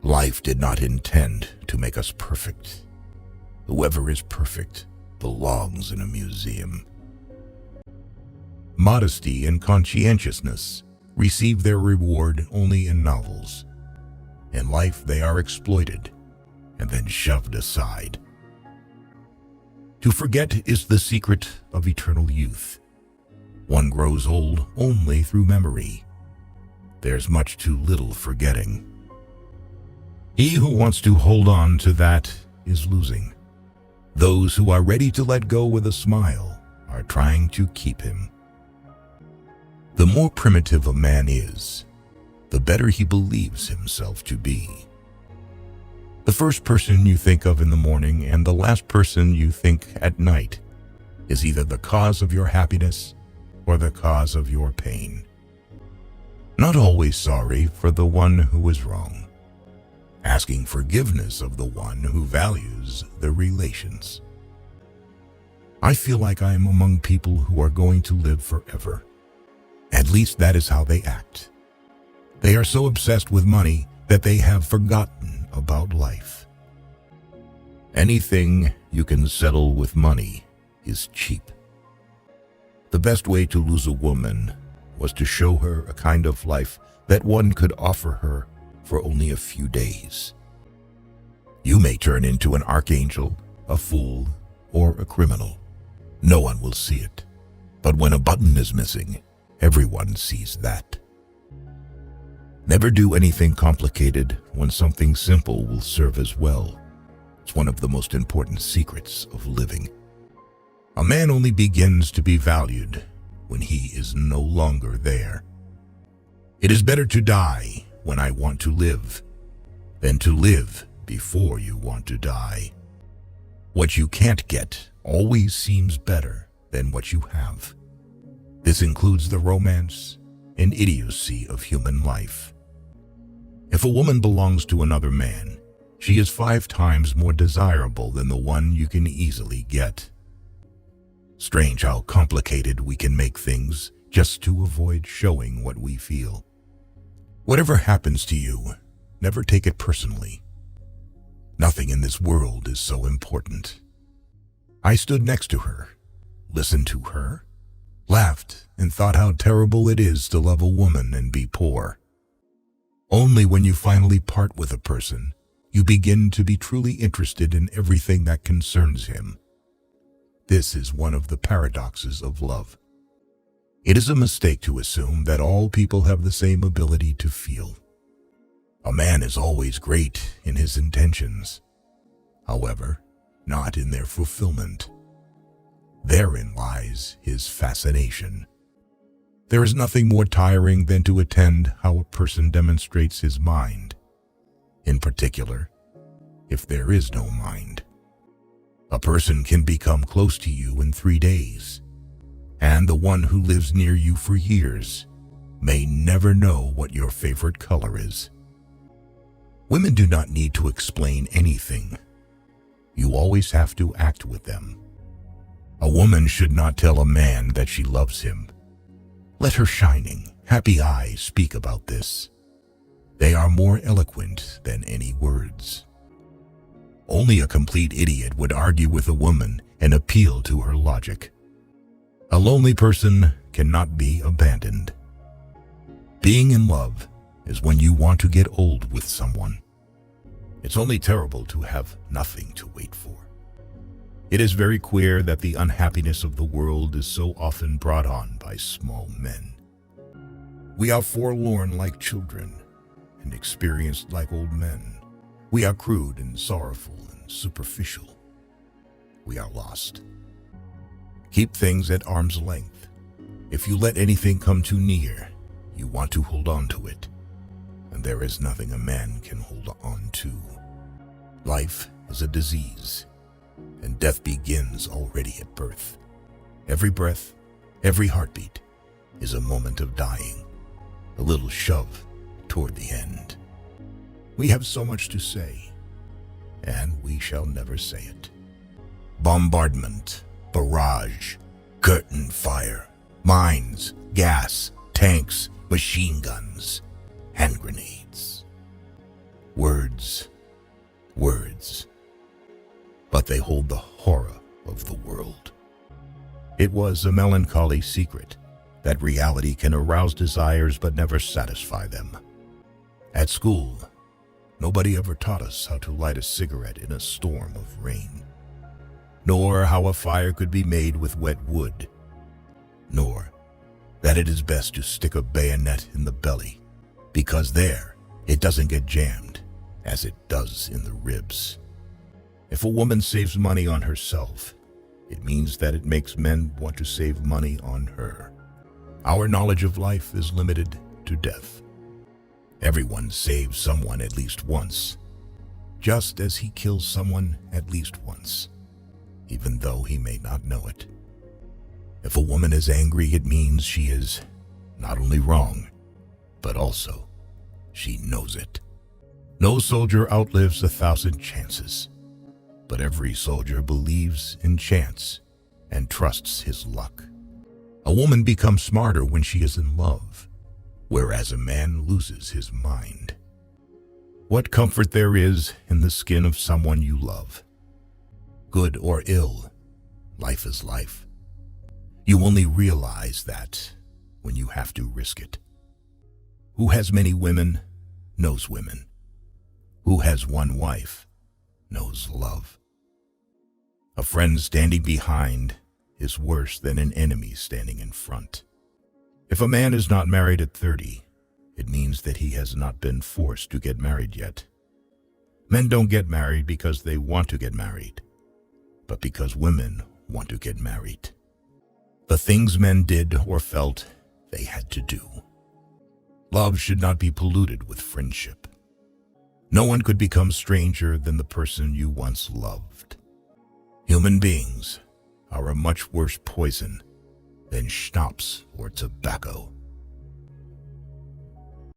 Life did not intend to make us perfect. Whoever is perfect belongs in a museum. Modesty and conscientiousness receive their reward only in novels. In life, they are exploited and then shoved aside. To forget is the secret of eternal youth. One grows old only through memory. There's much too little forgetting. He who wants to hold on to that is losing. Those who are ready to let go with a smile are trying to keep him. The more primitive a man is, the better he believes himself to be. The first person you think of in the morning and the last person you think at night is either the cause of your happiness or the cause of your pain. Not always sorry for the one who is wrong. Asking forgiveness of the one who values the relations. I feel like I am among people who are going to live forever. At least that is how they act. They are so obsessed with money that they have forgotten about life. Anything you can settle with money is cheap. The best way to lose a woman was to show her a kind of life that one could offer her for only a few days. You may turn into an archangel, a fool, or a criminal. No one will see it. But when a button is missing, everyone sees that. Never do anything complicated when something simple will serve as well. It's one of the most important secrets of living. A man only begins to be valued when he is no longer there. It is better to die when I want to live than to live before you want to die. What you can't get always seems better than what you have. This includes the romance and idiocy of human life. If a woman belongs to another man, she is 5 times more desirable than the one you can easily get. Strange how complicated we can make things just to avoid showing what we feel. Whatever happens to you, never take it personally. Nothing in this world is so important. I stood next to her, listened to her, laughed, and thought how terrible it is to love a woman and be poor. Only when you finally part with a person, you begin to be truly interested in everything that concerns him. This is one of the paradoxes of love. It is a mistake to assume that all people have the same ability to feel. A man is always great in his intentions, however, not in their fulfillment. Therein lies his fascination. There is nothing more tiring than to attend how a person demonstrates his mind, in particular, if there is no mind. A person can become close to you in 3 days, and the one who lives near you for years may never know what your favorite color is. Women do not need to explain anything. You always have to act with them. A woman should not tell a man that she loves him. Let her shining, happy eyes speak about this. They are more eloquent than any words. Only a complete idiot would argue with a woman and appeal to her logic. A lonely person cannot be abandoned. Being in love is when you want to get old with someone. It's only terrible to have nothing to wait for. It is very queer that the unhappiness of the world is so often brought on by small men. We are forlorn like children and experienced like old men. We are crude and sorrowful and superficial. We are lost. Keep things at arm's length. If you let anything come too near, you want to hold on to it. And there is nothing a man can hold on to. Life is a disease, and death begins already at birth. Every breath, every heartbeat is a moment of dying, a little shove toward the end. We have so much to say, and we shall never say it. Bombardment, barrage, curtain fire, mines, gas, tanks, machine guns, hand grenades. Words, words, but they hold the horror of the world. It was a melancholy secret that reality can arouse desires but never satisfy them. At school, nobody ever taught us how to light a cigarette in a storm of rain, nor how a fire could be made with wet wood, nor that it is best to stick a bayonet in the belly, because there it doesn't get jammed as it does in the ribs. If a woman saves money on herself, it means that it makes men want to save money on her. Our knowledge of life is limited to death. Everyone saves someone at least once, just as he kills someone at least once, even though he may not know it. If a woman is angry, it means she is not only wrong, but also she knows it. No soldier outlives 1,000 chances, but every soldier believes in chance and trusts his luck. A woman becomes smarter when she is in love, whereas a man loses his mind. What comfort there is in the skin of someone you love. Good or ill, life is life. You only realize that when you have to risk it. Who has many women knows women. Who has one wife knows love. A friend standing behind is worse than an enemy standing in front. If a man is not married at 30, it means that he has not been forced to get married yet. Men don't get married because they want to get married, but because women want to get married. The things men did or felt they had to do. Love should not be polluted with friendship. No one could become stranger than the person you once loved. Human beings are a much worse poison than schnapps or tobacco.